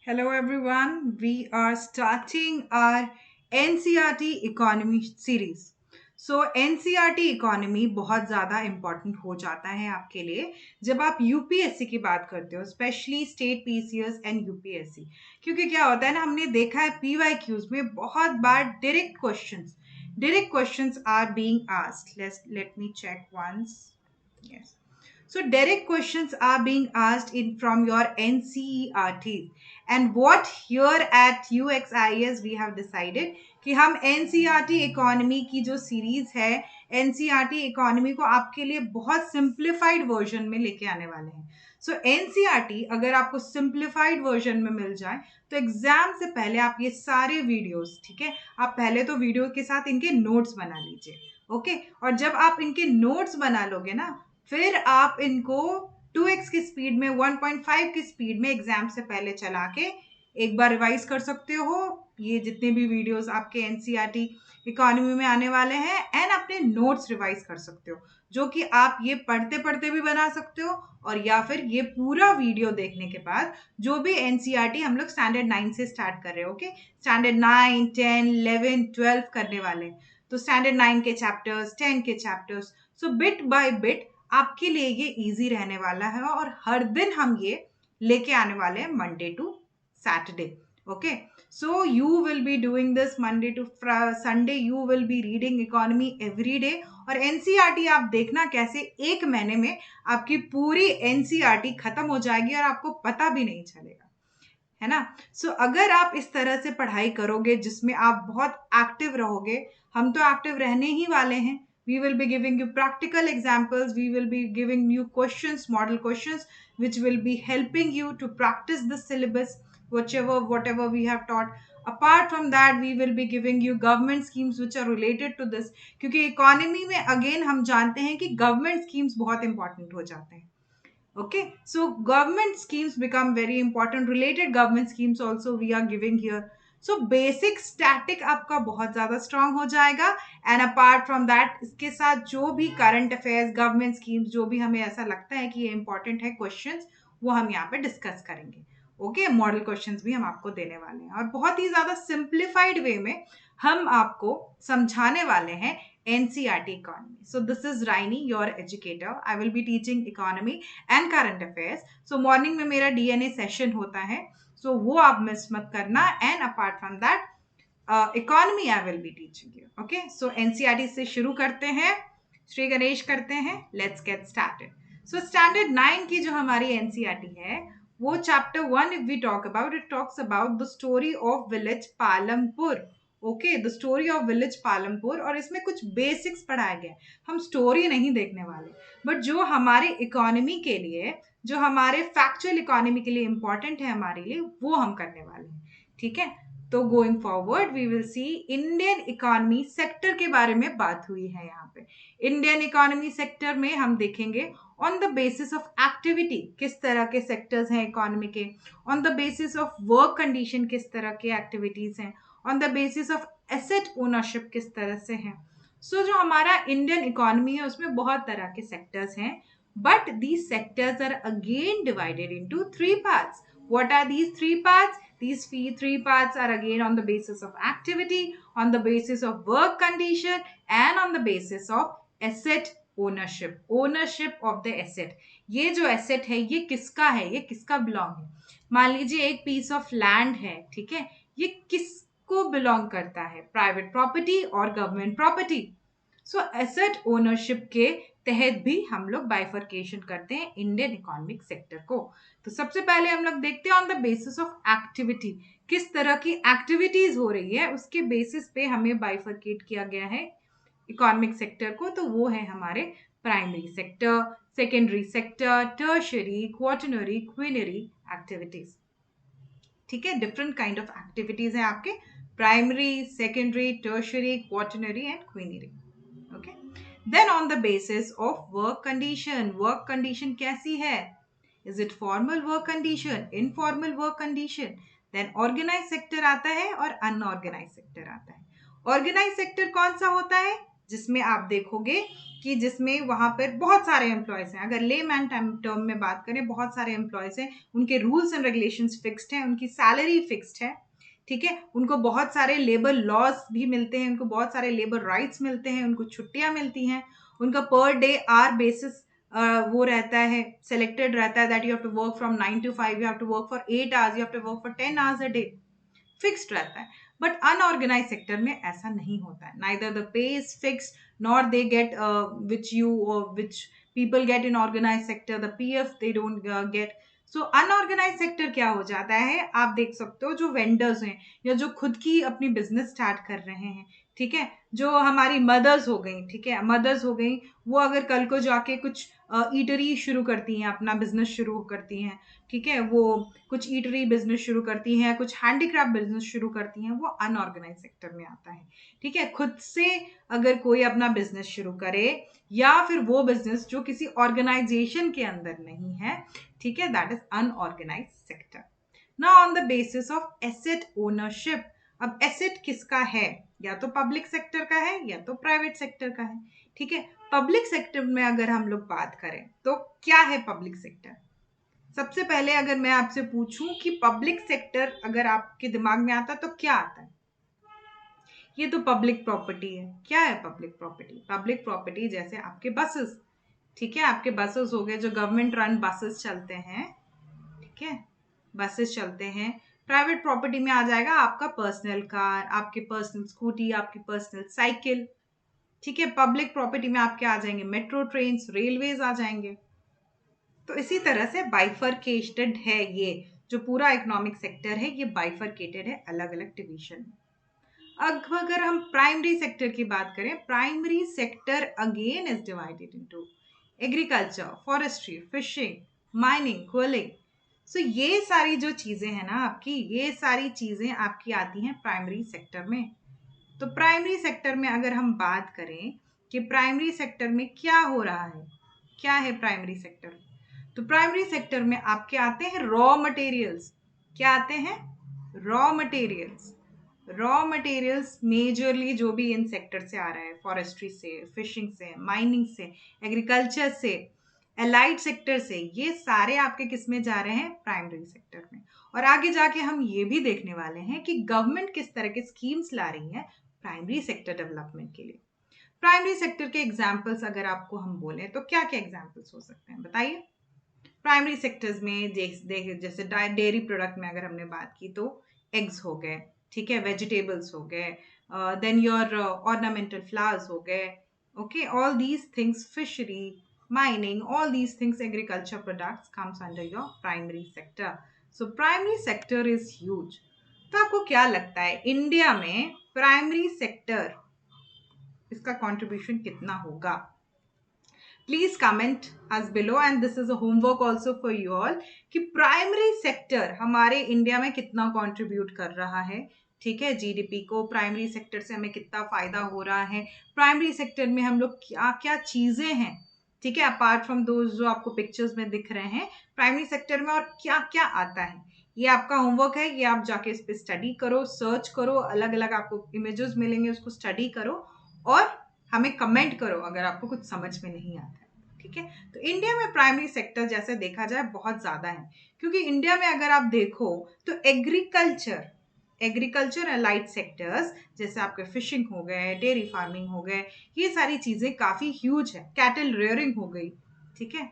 Hello everyone, we are starting our NCERT economy series. So NCERT economy बहुत ज़्यादा important हो जाता है आपके लिए जब आप यूपीएससी की बात करते हो, specially state PCS and UPSC. क्योंकि क्या होता है ना, हमने देखा है पीवाईक्यूज में बहुत बार direct questions are being asked. Let me check once. Yes, so direct questions are being asked in from your NCERT, and what here at UXIS we have decided कि हम NCERT इकोनॉमी की जो series है, NCERT economy को आपके लिए बहुत simplified version में लेके आने वाले हैं। सो NCERT अगर आपको सिंप्लीफाइड वर्जन में मिल जाए तो एग्जाम से पहले आप ये सारे वीडियोस, ठीक है, आप पहले तो वीडियो के साथ इनके नोट्स बना लीजिए। ओके, और जब आप इनके नोट्स बना लोगे ना, फिर आप इनको 2x की स्पीड में, 1.5 की स्पीड में एग्जाम से पहले चला के एक बार रिवाइज कर सकते हो। ये जितने भी वीडियोस आपके एनसीईआरटी इकोनॉमी में आने वाले हैं, एंड अपने नोट्स रिवाइज कर सकते हो, जो कि आप ये पढ़ते पढ़ते भी बना सकते हो, और या फिर ये पूरा वीडियो देखने के बाद जो भी एनसीईआरटी हम लोग स्टैंडर्ड 9 से स्टार्ट कर रहे हैं, ओके, स्टैंडर्ड 9, 10, 11, 12 करने वाले हैं, तो स्टैंडर्ड 9 के चैप्टर्स, 10 के chapters, so bit by bit आपके लिए ये इजी रहने वाला है। और हर दिन हम ये लेके आने वाले हैं, Monday to Saturday. Okay, so you will be doing this Monday to Sunday, you will be reading economy every day. और एनसीईआरटी आप देखना कैसे एक महीने में आपकी पूरी एनसीईआरटी खत्म हो जाएगी और आपको पता भी नहीं चलेगा, है ना। सो अगर आप इस तरह से पढ़ाई करोगे जिसमें आप बहुत एक्टिव रहोगे, हम तो एक्टिव रहने ही वाले हैं। We will be giving you practical examples. We will be giving you questions, model questions, which will be helping you to practice the syllabus, whatever we have taught. Apart from that, we will be giving you government schemes which are related to this. क्योंकि economy में again हम जानते हैं कि government schemes बहुत important हो जाते हैं। Okay, so government schemes become very important. Related government schemes also we are giving here. So basic static आपका बहुत ज़्यादा strong हो जाएगा, and apart from that इसके साथ जो भी current affairs, government schemes, जो भी हमें ऐसा लगता है कि ये important है questions, वो हम यहाँ पे discuss करेंगे। ओके, मॉडल क्वेश्चंस भी हम आपको देने वाले हैं, और बहुत ही ज़्यादा simplified way में हम आपको समझाने वाले हैं NCERT economy. So this is Raini, your educator. I will be teaching economy and current affairs. So morning में मेरा डीएनए सेशन होता है, सो वो आप मिस मत करना। And apart from that economy I will be teaching you. Okay, so NCERT से शुरू करते हैं, श्री गणेश करते हैं, let's get started. So standard 9 की जो हमारी एनसीईआरटी है, वो chapter 1 if we talk about, it talks about the story of village Palampur. Okay, the story of village Palampur, और इसमें कुछ बेसिक्स पढ़ाया गया है। हम स्टोरी नहीं देखने वाले, बट जो हमारे इकोनॉमी के लिए, जो हमारे फैक्चुअल इकोनॉमी के लिए इंपॉर्टेंट है हमारे लिए, वो हम करने वाले हैं। ठीक है, तो going forward we will see Indian economy sector के बारे में बात हुई है यहाँ पे। इंडियन इकोनॉमी सेक्टर में हम देखेंगे on the basis of activity किस तरह के सेक्टर्स हैं इकोनॉमी के, on the basis of work condition किस तरह के एक्टिविटीज हैं, on the basis of asset ownership किस तरह से है। सो जो हमारा इंडियन इकोनॉमी है उसमें बहुत तरह के सेक्टर्स हैं, but these sectors are again divided into three parts. What are these three parts? These three parts are again on the basis of activity, on the basis of work condition, and on the basis of asset ownership. Ownership of the asset. ये जो asset है ये किसका है, ये किसका belong है। मान लीजिए एक piece of land है, ठीक है, ये किसको belong करता है, प्राइवेट प्रॉपर्टी और गवर्नमेंट प्रॉपर्टी। सो एसेट ओनरशिप के तहत भी हम लोग बाइफर्केशन करते हैं इंडियन इकोनॉमिक सेक्टर को। तो सबसे पहले हम लोग देखते हैं on the basis of activity, किस तरह की एक्टिविटीज हो रही है उसके बेसिस पे हमें बाइफर्केट किया गया है इकोनॉमिक सेक्टर को। तो वो है हमारे primary sector, secondary sector, tertiary, quaternary, quinary activities. ठीक है, डिफरेंट काइंड ऑफ एक्टिविटीज हैं आपके, primary, secondary, tertiary, quaternary and quinary. Okay, then on the basis of work condition, work condition कैसी है, is it formal work condition, informal work condition. Then organise sector आता है और unorganised sector आता है। Organise sector कौन सा होता है, जिसमें आप देखोगे कि जिसमें वहां पर बहुत सारे एम्प्लॉयज हैं। अगर ले मैन टर्म में बात करें, बहुत सारे एम्प्लॉयज हैं, उनके रूल्स एंड रेगुलेशंस फिक्स्ड हैं, उनकी सैलरी फिक्स्ड है, ठीक है, उनको बहुत सारे लेबर लॉज भी मिलते हैं, उनको बहुत सारे लेबर राइट्स मिलते हैं, उनको छुट्टियां मिलती हैं, उनका पर डे आवर बेसिस वो रहता है, सेलेक्टेड रहता है that you have to work from 9 to 5, you have to work for 8 hours, you have to work for 10 hours a day, fixed रहता है। बट अनऑर्गेनाइज सेक्टर में ऐसा नहीं होता है, neither the pay is fixed nor they get which people get in organise sector, the PF they don't get. So unorganise sector क्या हो जाता है, आप देख सकते हो जो वेंडर्स हैं या जो खुद की अपनी बिजनेस स्टार्ट कर रहे हैं, ठीक है, जो हमारी मदर्स हो गई, ठीक है, मदर्स हो गई, वो अगर कल को जाके कुछ ईटरी शुरू करती हैं, अपना बिजनेस शुरू करती हैं, ठीक है, वो कुछ ईटरी बिजनेस शुरू करती हैं, कुछ हैंडीक्राफ्ट बिजनेस शुरू करती हैं, वो अनऑर्गेनाइज सेक्टर में आता है, ठीक है। खुद से अगर कोई अपना बिजनेस शुरू करे या फिर वो बिजनेस जो किसी ऑर्गेनाइजेशन के अंदर नहीं है, ठीक है, that is unorganise sector. Now on the basis of asset ownership, अब एसेट किसका है, या तो पब्लिक सेक्टर का है या तो प्राइवेट सेक्टर का है, ठीक है। पब्लिक सेक्टर में अगर हम लोग बात करें तो क्या है पब्लिक सेक्टर, सबसे पहले अगर मैं आपसे पूछूं कि पब्लिक सेक्टर अगर आपके दिमाग में आता तो क्या आता है, ये तो पब्लिक प्रॉपर्टी है। क्या है पब्लिक प्रॉपर्टी, पब्लिक प्रॉपर्टी जैसे आपके बसेस, ठीक है, आपके बसेस हो गए, जो गवर्नमेंट रन बसेस चलते हैं, ठीक है, बसेस चलते हैं। प्राइवेट प्रॉपर्टी में आ जाएगा आपका पर्सनल कार, आपके पर्सनल स्कूटी, आपकी पर्सनल साइकिल, ठीक है। पब्लिक प्रॉपर्टी में आपके आ जाएंगे मेट्रो ट्रेन, रेलवेज आ जाएंगे। तो इसी तरह से बाइफरकेटेड है, ये जो पूरा इकोनॉमिक सेक्टर है ये बाइफरकेटेड है अलग अलग डिवीजन में। अब अगर हम प्राइमरी सेक्टर की बात करें, primary sector again is divided into agriculture, forestry, fishing, mining, coaling. So ये सारी जो चीजें हैं ना आपकी, ये सारी चीजें आपकी आती हैं प्राइमरी सेक्टर में। तो प्राइमरी सेक्टर में अगर हम बात करें कि प्राइमरी सेक्टर में क्या हो रहा है, क्या है प्राइमरी सेक्टर, तो प्राइमरी सेक्टर में आपके आते हैं रॉ मटेरियल्स। क्या आते हैं, raw materials. Raw materials majorly जो भी इन सेक्टर से आ रहा है, फॉरेस्ट्री से, फिशिंग से, माइनिंग से, एग्रीकल्चर से, एलाइड सेक्टर से, ये सारे आपके किस में जा रहे हैं, प्राइमरी सेक्टर में। और आगे जाके हम ये भी देखने वाले हैं कि गवर्नमेंट किस तरह के स्कीम्स ला रही है प्राइमरी सेक्टर डेवलपमेंट के लिए। प्राइमरी सेक्टर के एग्जाम्पल्स अगर आपको हम बोलें तो क्या क्या एग्जाम्पल्स हो सकते हैं, बताइए। प्राइमरी सेक्टर्स में जैसे डेयरी प्रोडक्ट में अगर हमने बात की तो एग्स हो गए, ठीक है, वेजिटेबल्स हो गए, देन योर ऑर्नामेंटल फ्लावर्स हो गए, okay, all these things, fishery, mining, all these things, agriculture products comes under your primary sector. So primary sector is huge. तो आपको क्या लगता है इंडिया में प्राइमरी सेक्टर इसका कंट्रीब्यूशन कितना होगा? Please comment us below and this is a homework also for you all कि प्राइमरी सेक्टर हमारे इंडिया में कितना कंट्रीब्यूट कर रहा है, ठीक है, जीडीपी को। प्राइमरी सेक्टर से हमें कितना फायदा हो रहा है, प्राइमरी सेक्टर में हम लोग क्या क्या चीजें हैं, ठीक है, अपार्ट फ्रॉम दोज जो आपको पिक्चर्स में दिख रहे हैं, प्राइमरी सेक्टर में और क्या क्या आता है। ये आपका होमवर्क है, ये आप जाके इस पे स्टडी करो, सर्च करो, अलग अलग आपको इमेजेस मिलेंगे, उसको स्टडी करो और हमें कमेंट करो अगर आपको कुछ समझ में नहीं आता है, ठीक है। तो इंडिया में प्राइमरी सेक्टर जैसे देखा जाए बहुत ज्यादा है, क्योंकि इंडिया में अगर आप देखो तो एग्रीकल्चर एलाइड सेक्टर्स जैसे आपके फिशिंग हो गए, डेयरी फार्मिंग हो गए, ये सारी चीजें काफी ह्यूज है, कैटल रेयरिंग हो गई, ठीक है,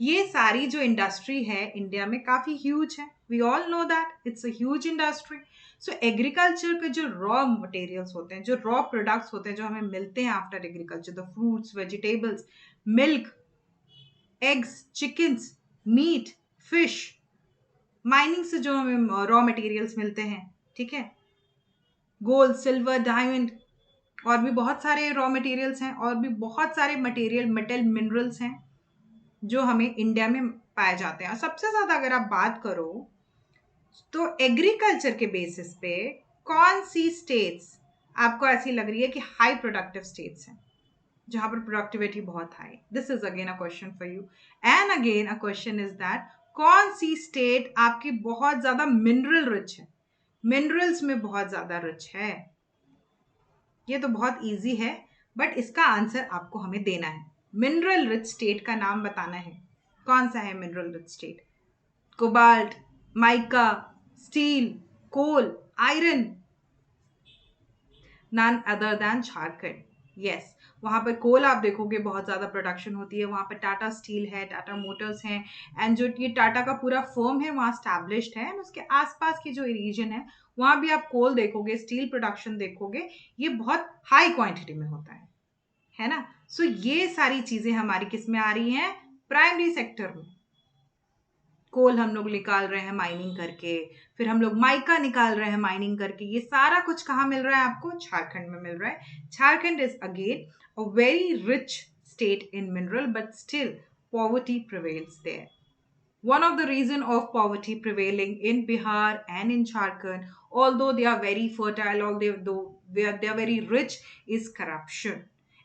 ये सारी जो इंडस्ट्री है इंडिया में काफी ह्यूज है। We all know that it's a huge industry. So agriculture के जो रॉ मटेरियल्स होते हैं, जो रॉ प्रोडक्ट्स होते हैं जो हमें मिलते हैं after agriculture, the fruits, vegetables, milk, eggs, chickens, meat, fish, mining से जो हमें रॉ मटेरियल्स मिलते हैं, ठीक है, गोल्ड, सिल्वर, डायमंड, और भी बहुत सारे रॉ मटेरियल्स हैं, और भी बहुत सारे मेटल मिनरल्स हैं जो हमें इंडिया में पाए जाते हैं। और सबसे ज्यादा अगर आप बात करो तो एग्रीकल्चर के बेसिस पे कौन सी स्टेट्स आपको ऐसी लग रही है कि हाई प्रोडक्टिव स्टेट्स हैं, जहां पर प्रोडक्टिविटी बहुत high? This is again a question for you and again a question is that कौन सी स्टेट आपकी बहुत ज्यादा मिनरल रिच है, मिनरल्स में बहुत ज्यादा रिच है? ये तो बहुत इजी है, बट इसका आंसर आपको हमें देना है। मिनरल रिच स्टेट का नाम बताना है। कौन सा है mineral rich state? Cobalt, mica, steel, coal, iron. None other than Jharkhand. Yes, वहां पर कोल आप देखोगे बहुत ज्यादा प्रोडक्शन होती है। वहां पर टाटा स्टील है, टाटा मोटर्स है, एंड जो ये टाटा का पूरा फर्म है वहाँ स्टैब्लिश्ड है। एंड उसके आसपास की जो रीजन है वहां भी आप कोल देखोगे, स्टील प्रोडक्शन देखोगे, ये बहुत हाई क्वांटिटी में होता है ना। सो ये सारी चीजें हमारी किस में आ रही हैं? प्राइमरी सेक्टर में। कोल हम लोग निकाल रहे हैं माइनिंग करके, फिर हम लोग माइका निकाल रहे हैं माइनिंग करके। ये सारा कुछ कहाँ मिल रहा है आपको? झारखंड में मिल रहा है। Jharkhand is again a very rich state in mineral, but still poverty prevails there. One of the reason of poverty prevailing in Bihar and in Jharkhand, although they are very fertile, although they are very rich, is corruption.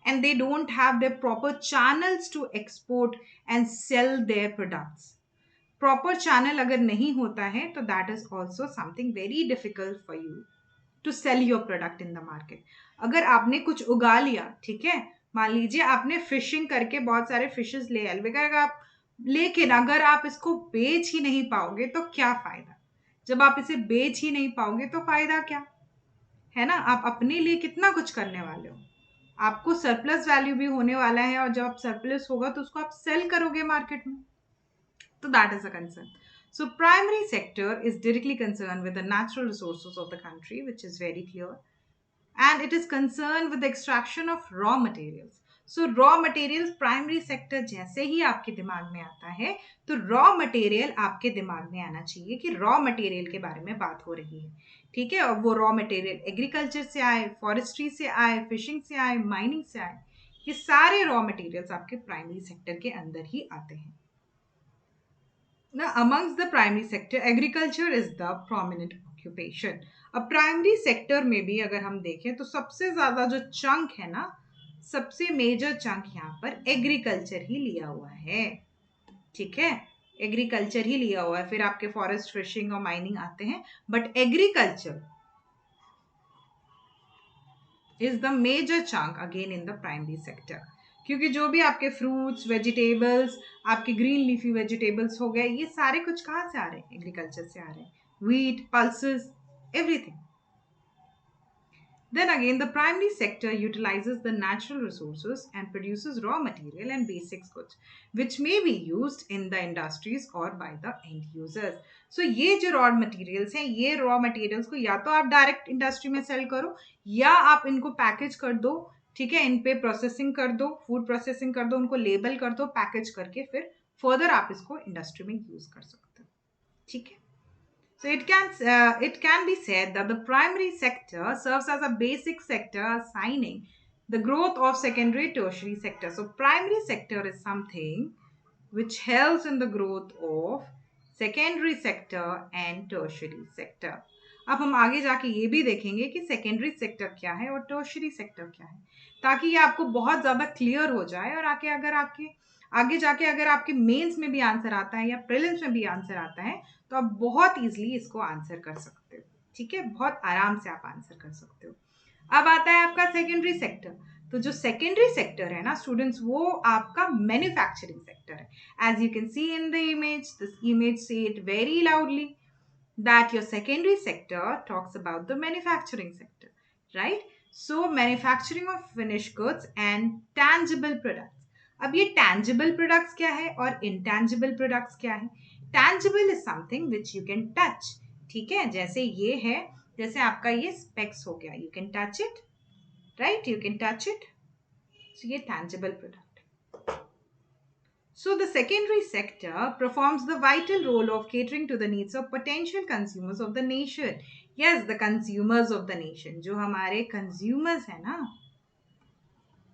And they don't have the proper channels to export and sell their products. Proper channel अगर नहीं होता है तो that is also something very difficult for you to sell your product in the market. अगर आपने कुछ उगा लिया, ठीक है, मान लीजिए आपने फिशिंग करके बहुत सारे फिशेस ले आए, लेकिन अगर आप इसको बेच ही नहीं पाओगे तो क्या फायदा? जब आप इसे बेच ही नहीं पाओगे तो फायदा क्या? है ना, आप अपने लिए कितना कुछ करने वाले हो। आपको सरप्लस वैल्यू भी होने वाला है, और जब आप सरप्लस होगा तो उसको आप सेल करोगे मार्केट में। So that is a concern. So primary sector is directly concerned with the natural resources of the country, which is very clear. And it is concerned with the extraction of raw materials. So raw materials primary sector जैसे ही आपके दिमाग में आता है तो raw material आपके दिमाग में आना चाहिए कि raw material के बारे में बात हो रही है। ठीक है, और वो raw material एग्रीकल्चर से आए, फॉरेस्ट्री से आए, फिशिंग से आए, माइनिंग से आए, ये सारे raw materials आपके प्राइमरी सेक्टर के अंदर ही आते हैं। Now, amongst the primary sector, agriculture is the prominent occupation. अब प्राइमरी सेक्टर में भी अगर हम देखें तो सबसे ज्यादा जो चंक है ना, सबसे मेजर चंक यहाँ पर एग्रीकल्चर ही लिया हुआ है। ठीक है, एग्रीकल्चर ही लिया हुआ है, फिर आपके फॉरेस्ट, फिशिंग और माइनिंग आते हैं, but agriculture is the major chunk again in the primary sector. क्योंकि जो भी आपके फ्रूट्स, वेजिटेबल्स, आपके ग्रीन लीफी वेजिटेबल्स हो गए, ये सारे कुछ कहाँ से आ रहे हैं? एग्रीकल्चर से आ रहे हैं। Wheat, pulses, everything. Then again, the primary sector utilizes the natural resources and produces raw material and basic goods, which may be used in the industries or by the end users. So ये जो raw materials हैं, ये raw materials को या तो आप direct industry में cell करो, या आप इनको पैकेज कर दो, ठीक है, इन पे प्रोसेसिंग कर दो, फूड प्रोसेसिंग कर दो, उनको लेबल कर दो, पैकेज करके फिर फर्दर आप इसको इंडस्ट्री में यूज कर सकते हो। ठीक है, so it can be said that the primary sector serves as a basic sector, assigning the growth of secondary tertiary sector. So primary sector is something which helps in the growth of secondary sector and tertiary sector. अब हम आगे जाके ये भी देखेंगे कि secondary sector क्या है और टर्शियरी सेक्टर क्या है, ताकि ये आपको बहुत ज्यादा क्लियर हो जाए, और आगे जाके अगर आपके मेंस में भी आंसर आता है या प्रीलिम्स में भी आंसर आता है तो आप बहुत इजीली इसको आंसर कर सकते हो। ठीक है, बहुत आराम से आप आंसर कर सकते हो। अब आता है आपका सेकेंडरी सेक्टर। तो जो सेकेंडरी सेक्टर है ना स्टूडेंट्स, वो आपका मैन्युफैक्चरिंग सेक्टर है। As you can see in the image, this image से it very loudly that your secondary sector talks about the manufacturing sector, right? So manufacturing of finished goods and tangible products. अब ये tangible products क्या है और intangible products क्या है? Tangible is something which you can touch. ठीक है, जैसे ये है, जैसे आपका ये specs हो गया, you can touch it, right? You can touch it. So ये tangible product. So the secondary sector performs the vital role of catering to the needs of potential consumers of the nation. Yes, the consumers of the nation. जो हमारे consumers है ना,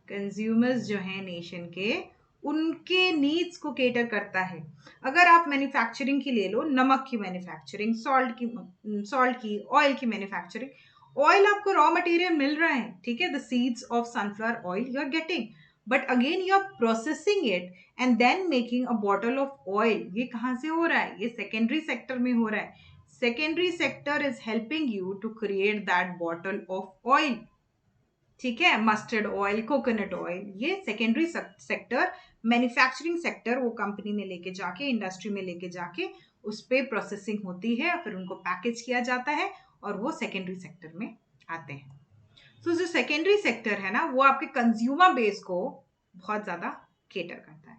consumers जो हैं nation के, उनके needs को cater करता है। अगर आप मैन्युफैक्चरिंग की ले लो, नमक की मैन्युफैक्चरिंग, सॉल्ट की, ऑयल की मैन्युफैक्चरिंग। ऑयल आपको रॉ मटेरियल मिल रहा है, ठीक है, the seeds of sunflower oil you are getting, but again you are processing it and then making a bottle of oil. ये कहाँ से हो रहा है? ये सेकेंडरी सेक्टर में हो रहा है। Secondary sector is helping you to create that bottle of oil. ठीक है, मस्टर्ड ऑयल, कोकोनट ऑयल, ये सेकेंडरी सेक्टर, मैन्युफैक्चरिंग सेक्टर, वो कंपनी में लेके जाके, इंडस्ट्री में लेके जाके उस पे प्रोसेसिंग होती है, फिर उनको पैकेज किया जाता है और वो सेकेंडरी सेक्टर में आते हैं। तो जो सेकेंडरी सेक्टर है ना, वो आपके कंज्यूमर बेस को बहुत ज्यादा केटर करता है।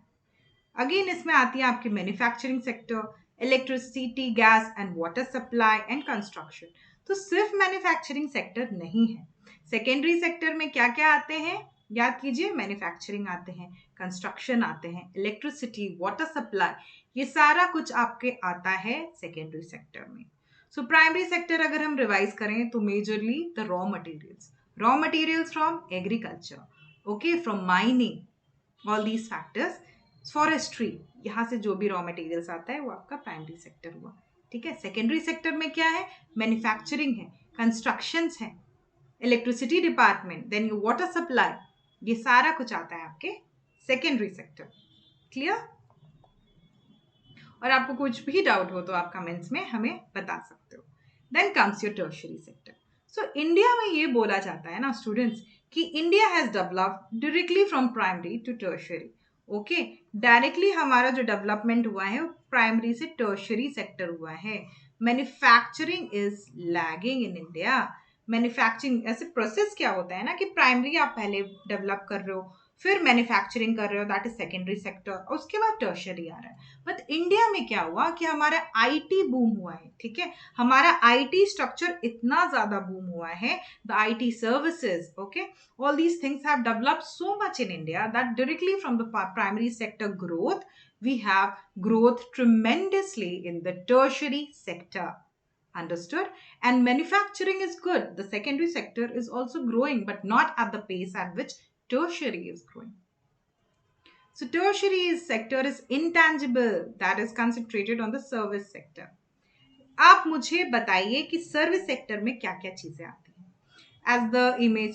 अगेन इसमें आती है आपकी manufacturing sector, electricity, gas and water supply and construction. तो सिर्फ मैन्युफैक्चरिंग सेक्टर नहीं है, सेकेंडरी सेक्टर में क्या क्या आते हैं याद कीजिए, मैन्युफैक्चरिंग आते हैं, कंस्ट्रक्शन आते हैं, इलेक्ट्रिसिटी, वाटर सप्लाई, ये सारा कुछ आपके आता है सेकेंडरी सेक्टर में। सो प्राइमरी सेक्टर अगर हम रिवाइज करें तो majorly the raw materials from agriculture, okay, from mining, all these factors, forestry, यहाँ से जो भी रॉ मटेरियल्स आता है वो आपका प्राइमरी सेक्टर हुआ। ठीक है, सेकेंडरी सेक्टर में क्या है, मैन्युफैक्चरिंग है, कंस्ट्रक्शंस है, electricity department, then you water supply, ये सारा कुछ आता है आपके सेकेंडरी सेक्टर। क्लियर? और आपको कुछ भी डाउट हो तो आप कमेंट्स में हमें बता सकते हो। Then comes your tertiary sector. So India में ये बोला जाता है ना स्टूडेंट्स कि India has developed directly from primary to tertiary. Okay, directly हमारा जो डेवलपमेंट हुआ है वो प्राइमरी से टर्शियरी सेक्टर हुआ है। Manufacturing is lagging in India. Manufacturing ऐसे प्रोसेस क्या होता है ना कि प्राइमरी आप पहले डेवलप कर रहे हो, फिर मैन्युफैक्चरिंग कर रहे हो, दैट इज सेकेंडरी सेक्टर, और उसके बाद टर्शियरी आ रहा है। बट इंडिया में क्या हुआ कि हमारा आईटी बूम हुआ है। ठीक है, हमारा आईटी स्ट्रक्चर इतना ज्यादा बूम हुआ है, the IT services, okay, all these things have developed so much in India that directly from the primary sector growth, we have growth tremendously in the tertiary sector. Understood? And manufacturing is good, the secondary sector is also growing, but not at the pace at which tertiary is growing. So tertiary sector is intangible, that is concentrated on the service sector. आप मुझे बताइए कि service sector में क्या क्या चीजें आती हैं। As the image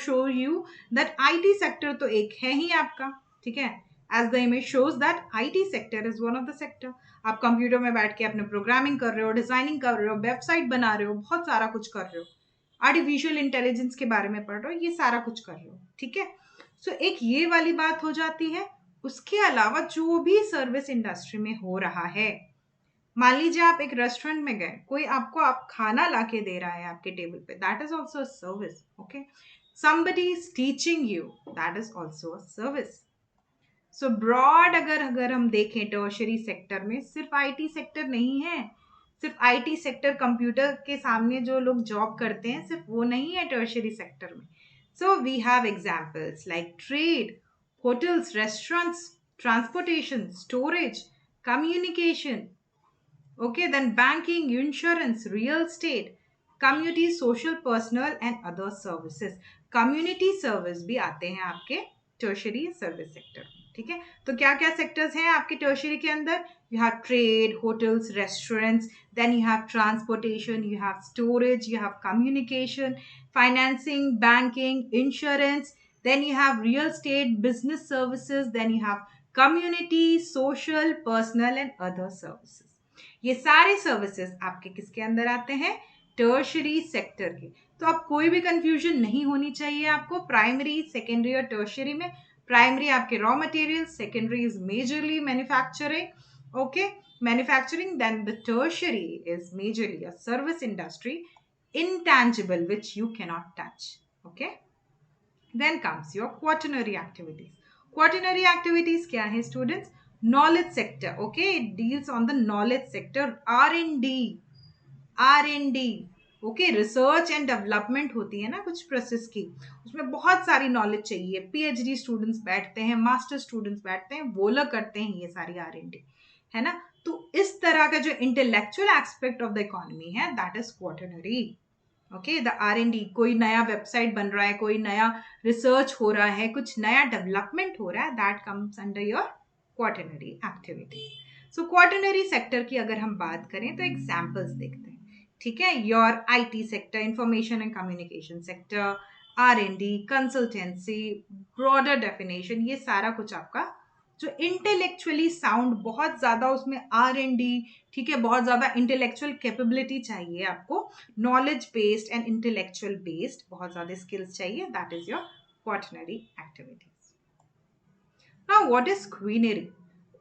show you that IT sector तो एक है ही आपका, ठीक है, as the image shows that IT sector is one of the sector. आप कंप्यूटर में बैठ के अपने प्रोग्रामिंग कर रहे हो, डिजाइनिंग कर रहे हो, वेबसाइट बना रहे हो, बहुत सारा कुछ कर रहे हो, आर्टिफिशियल इंटेलिजेंस के बारे में पढ़ रहे हो, ये सारा कुछ कर रहे हो। ठीक है, सो एक ये वाली बात हो जाती है। उसके अलावा जो भी सर्विस इंडस्ट्री में हो रहा है, मान लीजिए आप एक रेस्टोरेंट में गए, कोई आपको आप खाना लाके दे रहा है आपके टेबल पे, that is also a service. Okay, somebody is teaching you, that is also a service. So broad अगर हम देखें टर्शियरी सेक्टर में सिर्फ आईटी सेक्टर नहीं है, सिर्फ आईटी सेक्टर कंप्यूटर के सामने जो लोग जॉब करते हैं सिर्फ वो नहीं है टर्शियरी सेक्टर में। So we have examples like trade, hotels, restaurants, transportation, storage, communication, okay, then banking, insurance, real estate, community, social, personal and other services. community service भी आते हैं आपके tertiary service sector में। ठीक है, तो क्या क्या सेक्टर्स हैं आपके tertiary के अंदर? you have trade, hotels, restaurants, then you have transportation, you have storage, you have communication, financing, banking, insurance, then you have real estate, business services, then you have community, social, personal and other services. ये सारे services आपके किसके अंदर आते हैं? Tertiary sector के। तो आप कोई भी कंफ्यूजन नहीं होनी चाहिए आपको प्राइमरी, सेकेंडरी और टर्शियरी में। प्राइमरी आपके raw material, secondary is majorly manufacturing, okay, manufacturing, then the tertiary is majorly a service industry, intangible which you cannot touch. Okay, then comes your quaternary activities. Quaternary activities क्या है students? Knowledge sector. Okay, it deals on the knowledge sector. R&D, okay, research and development होती है ना कुछ process की, उसमें बहुत सारी नॉलेज चाहिए। पीएचडी स्टूडेंट्स बैठते हैं, मास्टर स्टूडेंट्स बैठते हैं, वो लोग करते हैं ये सारी R&D, है ना। तो इस तरह का जो intellectual aspect of the economy है, that is quaternary. Okay, the R&D, कोई नया वेबसाइट बन रहा है, कोई नया रिसर्च हो रहा है, कुछ नया डेवलपमेंट हो रहा है, that comes under your quaternary activity. So quaternary sector की अगर हम बात करें तो एग्जाम्पल्स देखते हैं। ठीक है, your IT sector, information and communication sector, R&D, consultancy, broader definition, ये सारा कुछ आपका जो इंटेलेक्चुअली साउंड, बहुत ज्यादा उसमें R&D, ठीक है, बहुत ज्यादा इंटेलेक्चुअल कैपेबिलिटी चाहिए आपको, knowledge based and intellectual based बहुत ज्यादा स्किल्स चाहिए, that is your quaternary activities. Now what is quinary?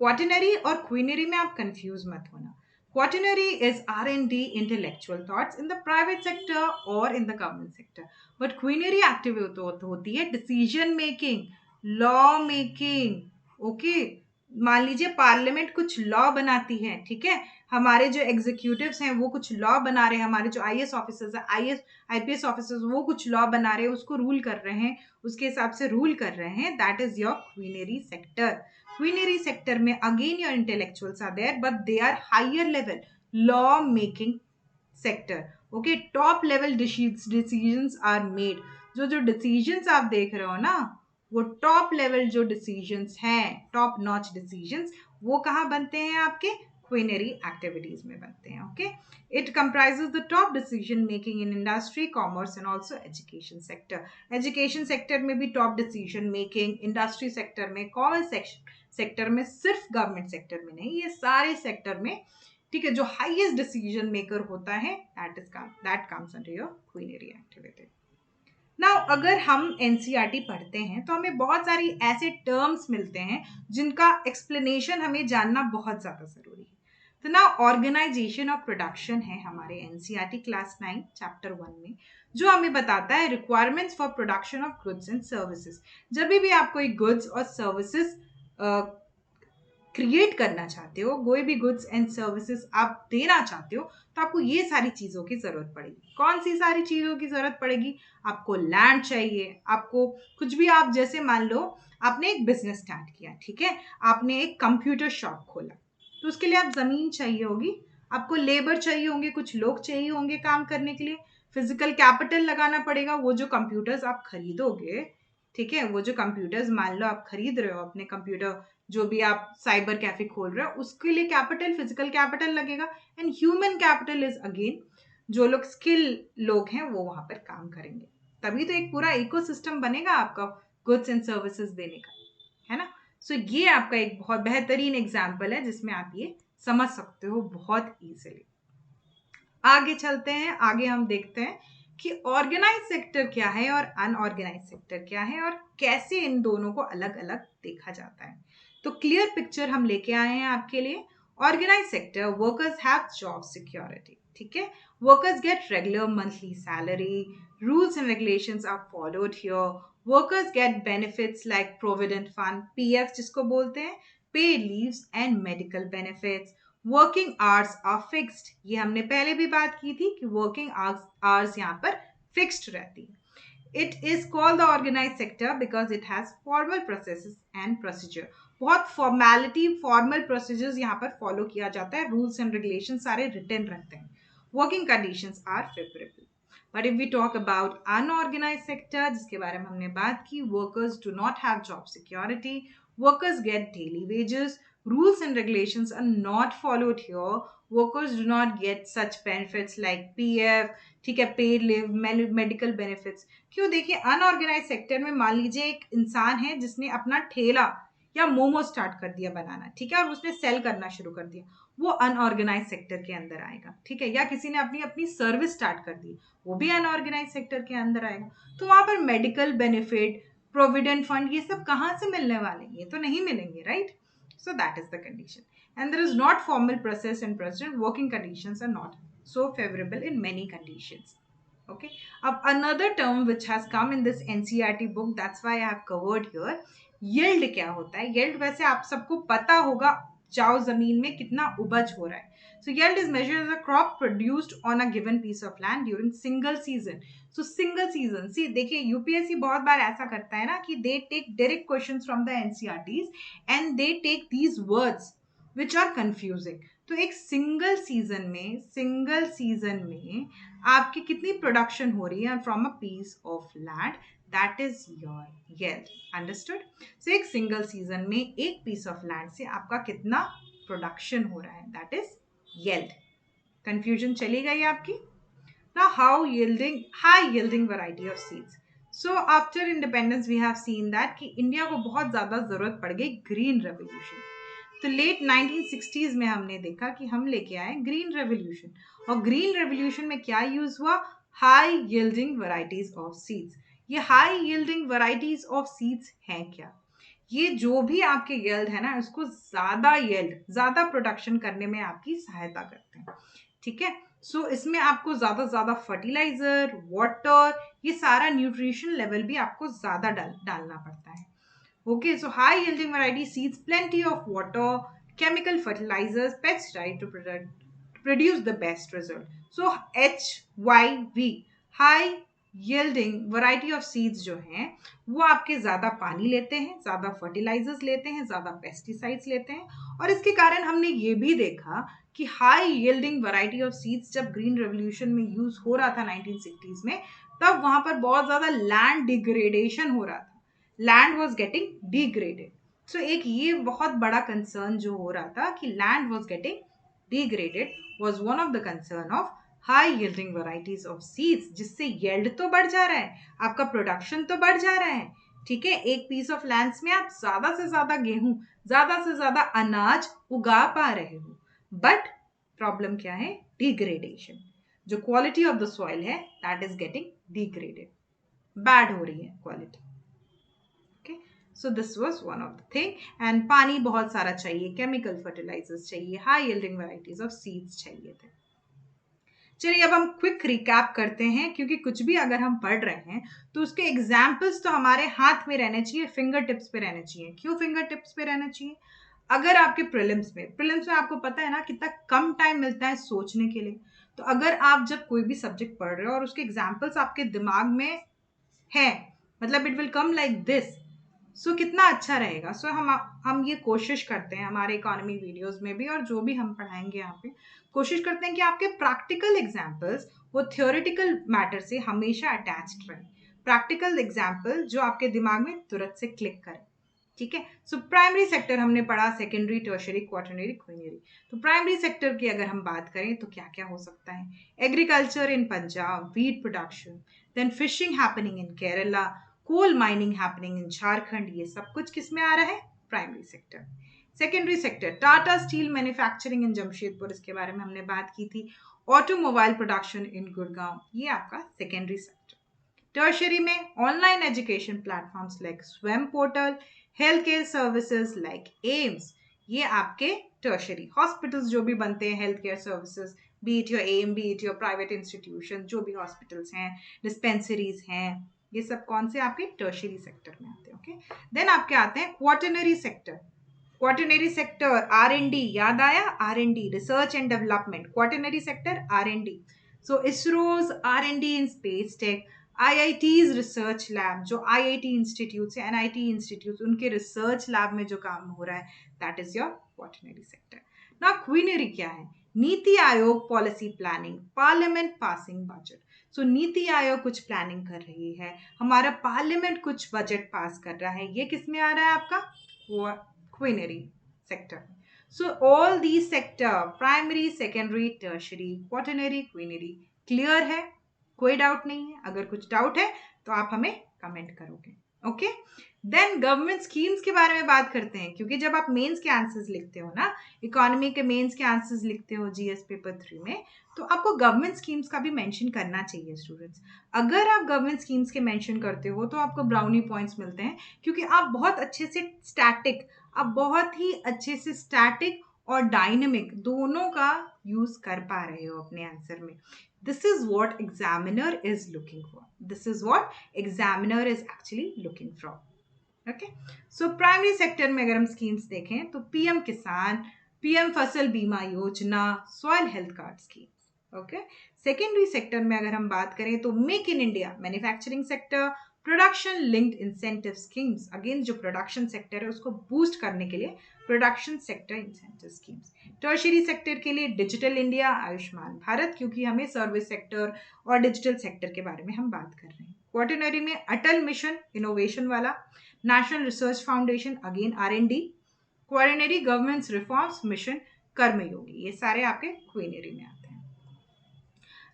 Quaternary और क्वीनरी में आप कंफ्यूज मत होना। Quaternary is R&D intellectual thoughts in the private sector or in the government sector. But quinary activity होती है decision making, law making, okay? मान लीजिए parliament कुछ लॉ बनाती है, ठीक है, हमारे जो एग्जीक्यूटिव्स हैं वो कुछ लॉ बना रहे हैं, हमारे जो आईएएस ऑफिसर्स हैं, आईपीएस ऑफिसर्स वो कुछ लॉ बना रहे हैं, उसको रूल कर रहे हैं, उसके हिसाब से रूल कर रहे हैं, that is your quinary sector. Quinary sector में again your intellectuals are there but they are higher level law making sector, okay, top level decisions are made. जो डिसीजंस आप देख रहे हो ना, वो टॉप लेवल जो डिसीजंस हैं, टॉप नॉच डिसीजंस, वो कहाँ बनते हैं? आपके क्वीनरी एक्टिविटीज में बनते हैं, okay. It comprises the top decision making in industry, commerce and also education sector. Education sector में भी top decision making, industry sector में, कॉमर्स सेक्टर में, सिर्फ गवर्नमेंट सेक्टर में नहीं, ये सारे सेक्टर में, ठीक है, जो हाईएस्ट डिसीजन मेकर होता है that comes under your quinary activity. Now अगर हम एनसीईआरटी पढ़ते हैं तो हमें बहुत सारी ऐसे टर्म्स मिलते हैं जिनका एक्सप्लेनेशन हमें जानना बहुत ज्यादा जरूरी है। तो ना ऑर्गेनाइजेशन ऑफ प्रोडक्शन है हमारे एनसीईआरटी क्लास 9 चैप्टर 1 में, जो हमें बताता है requirements for production of goods and services. जब भी आप कोई गुड्स और सर्विसेज क्रिएट करना चाहते हो, कोई भी गुड्स एंड सर्विसेज आप देना चाहते हो, तो आपको ये सारी चीजों की जरूरत पड़ेगी। कौन सी सारी चीजों की जरूरत पड़ेगी? आपको लैंड चाहिए, आपको कुछ भी, आप जैसे मान लो आपने एक बिजनेस स्टार्ट किया, ठीक है, आपने एक कंप्यूटर शॉप खोला, तो उसके लिए आप जमीन चाहिए होगी, आपको लेबर चाहिए होंगे, कुछ लोग चाहिए होंगे काम करने के लिए, फिजिकल कैपिटल लगाना पड़ेगा। वो जो कंप्यूटर्स आप खरीदोगे, ठीक है, वो जो कंप्यूटर्स मान लो आप खरीद रहे हो, अपने कंप्यूटर जो भी आप साइबर कैफे खोल रहे हो, उसके लिए कैपिटल, फिजिकल कैपिटल लगेगा, and human capital is again जो लोग स्किल लोग हैं वो वहां पर काम करेंगे, तभी तो एक पूरा इकोसिस्टम बनेगा आपका गुड्स एंड सर्विसेज देने का, है ना। सो ये आपका एक बहुत बेहतरीन एग्जाम्पल है जिसमें आप ये समझ सकते हो बहुत इजीली। आगे चलते हैं, आगे हम देखते हैं कि ऑर्गेनाइज सेक्टर क्या है और अनऑर्गेनाइज सेक्टर क्या है और कैसे इन दोनों को अलग अलग देखा जाता है। तो क्लियर पिक्चर हम लेके आए हैं आपके लिए। Organise sector, workers have job security, ठीक है, workers get regular monthly salary, rules and regulations are followed here, workers get benefits like provident fund, PF जिसको बोलते हैं, paid leaves and medical benefits, working hours are fixed. ये हमने पहले भी बात की थी कि वर्किंग आवर्स यहाँ पर फिक्स्ड रहती है। It is called the organise sector because it has formal processes and procedure. बहुत फॉर्मेलिटी, फॉर्मल प्रोसीजर्स यहाँ पर फॉलो किया जाता है, रूल्स एंड रेगुलेशन सारे रिटर्न रहते हैं। Working conditions are favourable. But if we talk about unorganise sector, जिसके बारे में हमने बात की, workers do not have job security, workers get daily wages, rules and regulations are not followed here, workers do not get such benefits like pf, ठीक है, paid live, medical benefits. क्यों? देखिए अनऑर्गेनाइज सेक्टर में मान लीजिए एक इंसान है जिसने अपना ठेला या मोमो स्टार्ट कर दिया बनाना, ठीक है, और उसने सेल करना शुरू कर दिया, वो अनऑर्गेनाइज सेक्टर के अंदर आएगा, ठीक है, या किसी ने अपनी अपनी सर्विस स्टार्ट कर दी, वो भी अनऑर्गेनाइज सेक्टर के अंदर आएगा। तो वहां पर मेडिकल बेनिफिट, प्रोविडेंट फंड, ये सब कहाँ से मिलने वाले हैं? ये तो नहीं मिलेंगे, right? So that is the condition and there is not formal process and president, working conditions are not so favorable in many conditions. Okay, another term which has come in this NCERT book, that's why I have covered here, yield क्या होता है? yield वैसे आप सबको पता होगा, जाओ जमीन में कितना उपज हो रहा है। So yield is measured as a crop produced on a given piece of land during single season. So single season, see देखिए यूपीएससी बहुत बार ऐसा करता है ना कि they take direct questions from the NCERTs and they take these words which are confusing. तो एक single season में आपकी कितनी प्रोडक्शन हो रही है from a piece of land, that is your yield. Understood? So एक सिंगल सीजन में एक पीस ऑफ लैंड से आपका कितना प्रोडक्शन हो रहा है, दैट इज यील्ड। कंफ्यूजन चली गई आपकी? Now how yielding, high yielding variety of seeds. So after independence we have seen that कि इंडिया को बहुत ज़्यादा ज़रूरत पड़ गई ग्रीन रेवोल्यूशन। तो लेट 1960s में हमने देखा कि हम लेके आए ग्रीन रेवोल्यूशन। और ग्रीन रेवोल्यूशन में क्या यूज़ हुआ? High yielding varieties of seeds. ये high yielding varieties of seeds हैं क्या? ये जो भी आपके यील्ड है ना, उसको ज़्यादा प्रोडक्शन करने में आपकी सहायता करते हैं। ठीक है, सो इसमें आपको ज़्यादा फर्टिलाइजर, वाटर, ये सारा न्यूट्रिशन लेवल भी आपको ज़्यादा डालना पड़ता है। Okay, so high yielding variety seeds plenty of water, chemical fertilizers, pesticide to produce the best result. So HYV, high yielding variety of seeds जो हैं वो आपके ज़्यादा पानी लेते हैं, ज़्यादा फर्टिलाइजर्स लेते हैं, ज़्यादा पेस्टिसाइड्स लेते हैं। और इसके कारण हमने ये भी देखा कि high yielding variety of seeds जब ग्रीन रेवोल्यूशन में यूज हो रहा था 1960s में, तब वहां पर बहुत ज़्यादा लैंड डिग्रेडेशन हो रहा था, लैंड वॉज गेटिंग डिग्रेडेड। सो एक ये बहुत बड़ा कंसर्न जो हो रहा था कि land was getting degraded was one of the concern of high yielding varieties of seeds, जिससे येल्ड तो बढ़ जा रहा है, आपका प्रोडक्शन तो बढ़ जा रहा है। ठीक है, एक पीस ऑफ लैंड्स में आप ज्यादा से ज्यादा गेहूं, ज्यादा से ज्यादा अनाज उगा पा रहे हो, बट प्रॉब्लम क्या है? डिग्रेडेशन। जो क्वालिटी ऑफ द सॉइल है that is getting degraded, bad हो रही है quality. Okay, so this was one of the thing, and पानी बहुत सारा चाहिए, केमिकल फर्टिलाइजर्स चाहिए, high yielding varieties of seeds चाहिए थे। चलिए अब हम क्विक रिकैप करते हैं, क्योंकि कुछ भी अगर हम पढ़ रहे हैं तो उसके एग्जाम्पल्स तो हमारे हाथ में रहने चाहिए, फिंगर टिप्स पे रहने चाहिए। क्यों फिंगर टिप्स पे रहना चाहिए? अगर आपके प्रीलिम्स में आपको पता है ना कितना कम टाइम मिलता है सोचने के लिए, तो अगर आप जब कोई भी सब्जेक्ट पढ़ रहे हो और उसके एग्जाम्पल्स आपके दिमाग में है, मतलब it will come like this, so कितना अच्छा रहेगा। सो हम ये कोशिश करते हैं हमारे इकोनॉमी वीडियोस में भी, और जो भी हम पढ़ाएंगे यहाँ पे, कोशिश करते हैं कि आपके प्रैक्टिकल एग्जाम्पल्स वो थ्योरेटिकल मैटर से हमेशा अटैच्ड रहे। प्रैक्टिकल एग्जाम्पल जो आपके दिमाग में तुरंत से क्लिक करे। ठीक है, सो प्राइमरी सेक्टर हमने पढ़ा, सेकेंडरी, टर्शरी, क्वाटरनरी, क्वीनरी। तो प्राइमरी सेक्टर की अगर हम बात करें तो क्या क्या हो सकता है? Agriculture in Punjab, wheat production, then fishing happening in Kerala, coal mining happening in Jharkhand, ये सब कुछ किस में आ रहा है? Primary sector. Secondary sector, Tata steel manufacturing in Jamshedpur, इसके बारे में हमने बात की थी। ऑटोमोबाइल प्रोडक्शन इन गुड़गांव, ये आपका सेकेंडरी सेक्टर। टर्शरी में online education platforms like Swayam portal, health care services like AIIMS, ये आपके टर्शरी। हॉस्पिटल्स जो भी बनते हैं, health care services, be it your AIIMS, be it your private institution, जो भी हॉस्पिटल्स हैं, डिस्पेंसरीज हैं, ये सब कौन से आपके टर्शरी सेक्टर में आते हैं। ओके, देन आपके आते हैं quaternary sector. Quaternary sector R and D, याद आया? R and D, research and development. Quaternary sector R and D, so ISRO's R and D in space tech, IIT's research lab, जो IIT institute है, NIT institute, उनके research lab में जो काम हो रहा है, that is your quaternary sector. ना क्वीनरी क्या है? NITI Aayog policy planning, parliament passing budget. So NITI Aayog कुछ प्लानिंग कर रही है, हमारा पार्लियामेंट कुछ बजट पास कर रहा है, ये किस में आ रहा है? आपका quinary sector. So all the sector, primary, secondary, tertiary, quaternary, quinary, clear है? कोई डाउट नहीं है? अगर कुछ डाउट है तो आप हमें कमेंट करोगे। ओके, देन गवर्नमेंट स्कीम्स के बारे में बात करते हैं, क्योंकि जब आप मेंस के आंसर्स लिखते हो ना, इकोनॉमी के मेंस के आंसर्स लिखते हो जीएस पेपर 3 में, तो आपको गवर्नमेंट स्कीम्स का भी मेंशन करना चाहिए स्टूडेंट्स। अगर आप गवर्नमेंट स्कीम्स के मेंशन करते हो तो आपको ब्राउनी पॉइंट्स मिलते हैं, क्योंकि आप बहुत अच्छे से स्टैटिक और डायनेमिक दोनों का यूज कर पा रहे हो अपने आंसर में। This is what examiner is looking for, this is what examiner is actually looking for. Okay, so primary sector में अगर हम स्कीम्स देखें तो पीएम किसान, पीएम फसल बीमा योजना, soil health card scheme. Okay, secondary sector में अगर हम बात करें तो make in India, manufacturing sector, production linked incentive schemes, again जो प्रोडक्शन सेक्टर है उसको बूस्ट करने के लिए production sector incentive schemes. Tertiary sector के लिए डिजिटल इंडिया, आयुष्मान भारत, क्योंकि हमें सर्विस सेक्टर और डिजिटल सेक्टर के बारे में हम बात कर रहे हैं। क्वाटरनरी में अटल मिशन इनोवेशन वाला, national research foundation, again R&D। Quaternary government reforms mission Karmayogi, ये सारे आपके क्वीनरी में आते हैं।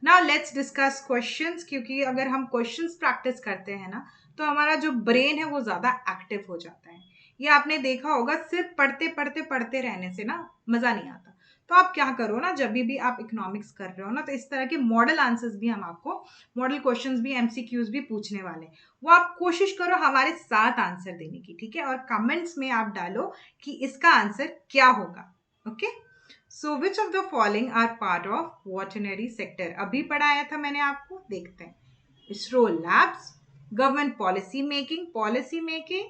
नाउ लेट्स डिस्कस क्वेश्चंस, क्योंकि अगर हम क्वेश्चंस प्रैक्टिस करते हैं ना तो हमारा जो ब्रेन है वो ज्यादा एक्टिव हो जाता है। ये आपने देखा होगा, सिर्फ पढ़ते पढ़ते पढ़ते रहने से ना मजा नहीं आता। तो आप क्या करो ना, जब भी आप इकोनॉमिक्स कर रहे हो ना, तो इस तरह के मॉडल आंसर्स भी हम आपको, मॉडल क्वेश्चंस भी, एमसीक्यूज भी पूछने वाले हैं, वो आप कोशिश करो हमारे साथ आंसर देने की, ठीक है? और कमेंट्स में आप डालो कि इसका आंसर क्या होगा। Okay, so which of the following are part of veterinary sector? अभी पढ़ाया था मैंने आपको, देखते हैं। ISRO labs, government policy making,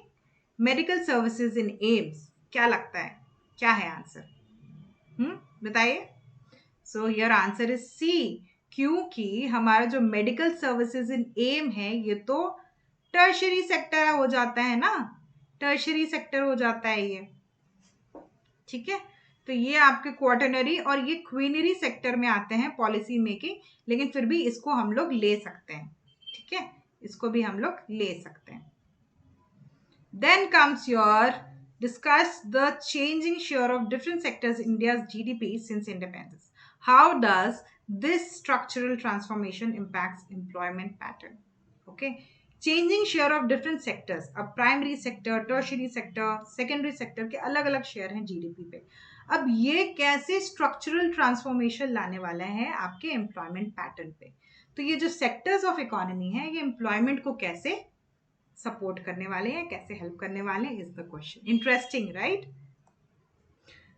medical services in AIIMS. क्या लगता है, क्या है आंसर? बताइए। So your answer is C, क्योंकि हमारा जो मेडिकल सर्विसेज इन एम है ये तो टर्शरी सेक्टर हो जाता है ना, टर्शरी सेक्टर हो जाता है ये, ठीक है? तो ये आपके क्वार्टनरी और ये क्वीनरी सेक्टर में आते हैं, पॉलिसी मेकिंग, लेकिन फिर भी इसको हम लोग ले सकते हैं, ठीक है? इसको भी हम लोग ले सकते हैं। Then comes your discuss the changing share of different sectors in India's GDP since independence. How does this structural transformation impacts employment pattern? Okay. Changing share of different sectors, अब primary sector, tertiary sector, secondary sector के अलग अलग share हैं GDP पे। अब ये कैसे structural transformation लाने वाला है आपके एम्प्लॉयमेंट पैटर्न पे? तो ये जो सेक्टर्स ऑफ इकोनॉमी है ये एम्प्लॉयमेंट को कैसे सपोर्ट करने वाले हैं, कैसे हेल्प करने वाले हैं, is the question. Interesting, right?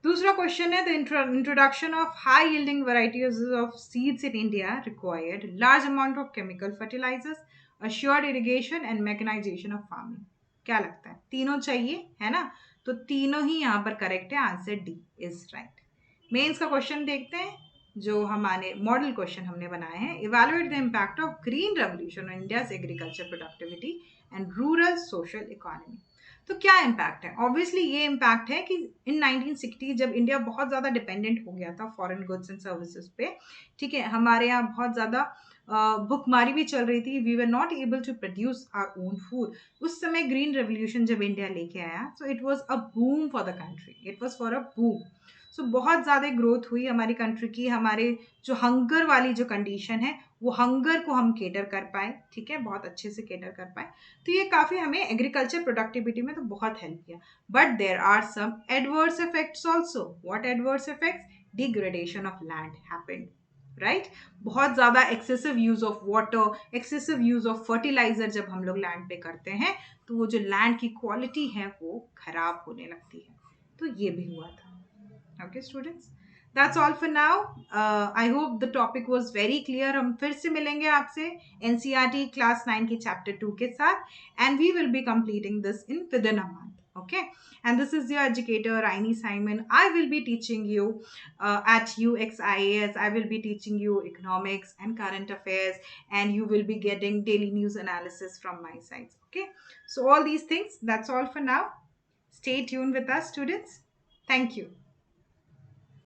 दूसरा क्वेश्चन है, the introduction of high yielding varieties of seeds in India required large amount of chemical fertilisers, assured irrigation and mechanization of farming। क्या लगता है, तीनों चाहिए है ना? तो तीनों ही यहाँ पर करेक्ट है, answer D is right. Mains का क्वेश्चन देखते हैं, जो हमारे मॉडल क्वेश्चन हमने बनाए हैं। Evaluate the impact of green revolution on India's agriculture productivity and rural social economy. तो क्या इम्पैक्ट है? ऑब्वियसली ये इम्पैक्ट है कि इन 1960 जब इंडिया बहुत ज़्यादा डिपेंडेंट हो गया था फॉरेन गुड्स एंड सर्विसेज पे, ठीक है, हमारे यहाँ बहुत ज़्यादा भुखमारी भी चल रही थी, we were not able to produce our own food. उस समय ग्रीन रेवोल्यूशन जब इंडिया लेके आया, so it was a boom for the country, it was for a boom. So बहुत ज़्यादा ग्रोथ हुई हमारी कंट्री की, हमारे जो हंगर वाली जो कंडीशन है वो हंगर को हम केटर कर पाए, ठीक है, बहुत अच्छे से केटर कर पाए। तो ये काफ़ी हमें एग्रीकल्चर प्रोडक्टिविटी में तो बहुत हेल्प किया। But there are some adverse effects also. What adverse effects? Degradation of land happened, right? बहुत ज़्यादा excessive use of water, excessive use of fertiliser जब हम लोग लैंड पे करते हैं तो वो जो लैंड की क्वालिटी है वो खराब होने लगती है। तो ये भी हुआ था। Okay, students, that's all for now. I hope the topic was very clear. हम फिर से मिलेंगे आपसे NCERT क्लास 9 के चैप्टर 2 के साथ, and we will be completing this in within a month. Okay, and this is your educator Raini Simon. I will be teaching you at UXIAS. I will be teaching you economics and current affairs, and you will be getting daily news analysis from my side. Okay, so all these things. That's all for now. Stay tuned with us, students. Thank you.